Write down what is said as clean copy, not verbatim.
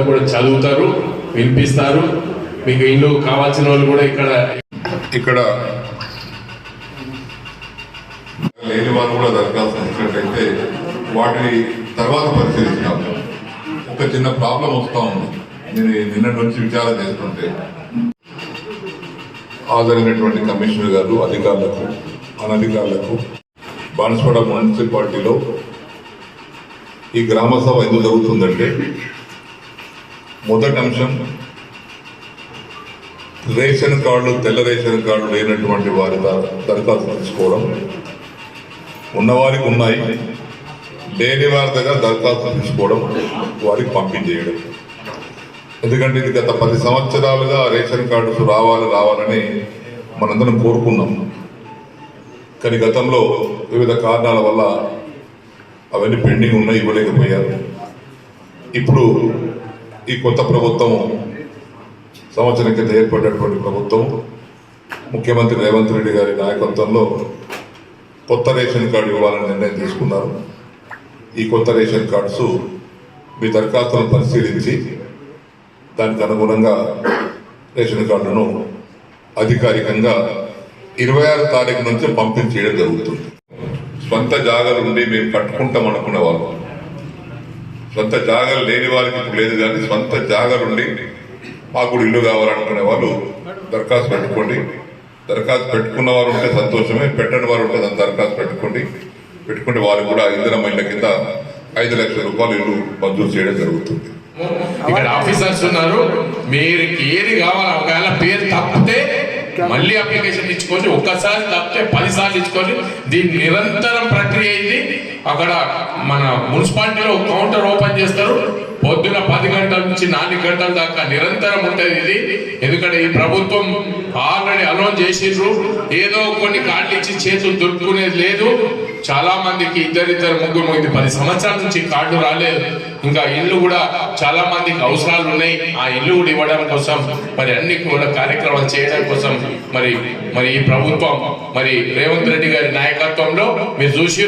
కూడా చదువుతారు, వినిపిస్తారు. మీకు ఇల్లు కావాల్సిన వాళ్ళు కూడా ఇక్కడ లేని వారు కూడా దరఖాస్తు ఇచ్చినట్టయితే వాటిని తర్వాత పరిశీలించాం. ఒక చిన్న ప్రాబ్లం వస్తూ ఉంది. నేను నిన్నటి నుంచి విచారణ చేస్తుంటే హాజరైనటువంటి కమిషనర్ గారు అధికారులకు అనధికారులకు బాన్స్వాడ మున్సిపాలిటీలో ఈ గ్రామ సభ ఎందుకు జరుగుతుందంటే మొదటి అంశం రేషన్ కార్డులు తెల్ల రేషన్ కార్డు లేనటువంటి వారి దరఖాస్తు తీసుకోవడం, ఉన్నవారికి ఉన్నాయి, లేని వారి దగ్గర దరఖాస్తు తీసుకోవడం, వారికి పంపించేయడం. ఎందుకంటే ఇది గత 10 సంవత్సరాలుగా రేషన్ కార్డు రావాలని మనందరం కోరుకున్నాం. కానీ గతంలో వివిధ కారణాల వల్ల అవన్నీ పెండింగ్ ఉన్నాయి, ఇవ్వలేకపోయారు. ఇప్పుడు ఈ కొత్త ప్రభుత్వం సంవత్సరం కింద ఏర్పడినటువంటి ప్రభుత్వం ముఖ్యమంత్రి రేవంత్ రెడ్డి గారి నాయకత్వంలో కొత్త రేషన్ కార్డు ఇవ్వాలని నిర్ణయం తీసుకున్నారు. ఈ కొత్త రేషన్ కార్డ్స్ మీ దరఖాస్తులను పరిశీలించి దానికి అనుగుణంగా రేషన్ కార్డులను అధికారికంగా 26 తారీఖు నుంచి పంపించేయడం జరుగుతుంది. స్వంత జాగాలు ఉండి మేము కట్టుకుంటాం అనుకునే వాళ్ళు, సొంత జాగాలు లేని వారికి ఇప్పుడు లేదు, కానీ సొంత జాగాలుండి మాకు ఇల్లు కావాలనుకునే వాళ్ళు దరఖాస్తు పెట్టుకోండి. దరఖాస్తు పెట్టుకున్న వారు ఉంటే సంతోషమే, పెట్టని వారు ఉంటే దరఖాస్తు పెట్టుకుంటే వారు కూడా ఇందిరమ్మ ఇళ్ల కింద 5 లక్షల రూపాయలు ఇల్లు మంజూరు చేయడం జరుగుతుంది. ఇక్కడ ఆఫీసర్స్ ఉన్నారు, మీరు ఏది కావాలో ఒకవేళ పేరు తప్పితే మళ్ళీ అప్లికేషన్ ఇచ్చుకొని, ఒక్కసారి తప్పితే 10 సార్లు ఇచ్చుకొని, దీని నిరంతరం ప్రక్రియ ఇది. అక్కడ మన మున్సిపాలిటీలో కౌంటర్ ఓపెన్ చేస్తారు, పొద్దున 10 గంటల నుంచి 4 గంటల దాకా నిరంతరం ఉంటుంది ఇది. ఎందుకంటే ఈ ప్రభుత్వం ఆల్రెడీ అలోన్ చేసిండ్రు, ఏదో కొన్ని కార్డులు ఇచ్చి చేతులు దొరుకునేది లేదు. చాలా మందికి 2 ముగ్గురు 10 సంవత్సరాల నుంచి కార్డు రాలేదు. ఇంకా ఇల్లు కూడా చాలా మందికి అవసరాలు ఉన్నాయి. ఆ ఇల్లు కూడా ఇవ్వడం కోసం అన్ని కూడా కార్యక్రమాలు చేయడం కోసం మరి ఈ ప్రభుత్వం రేవంత్ రెడ్డి గారి నాయకత్వంలో మీరు చూసి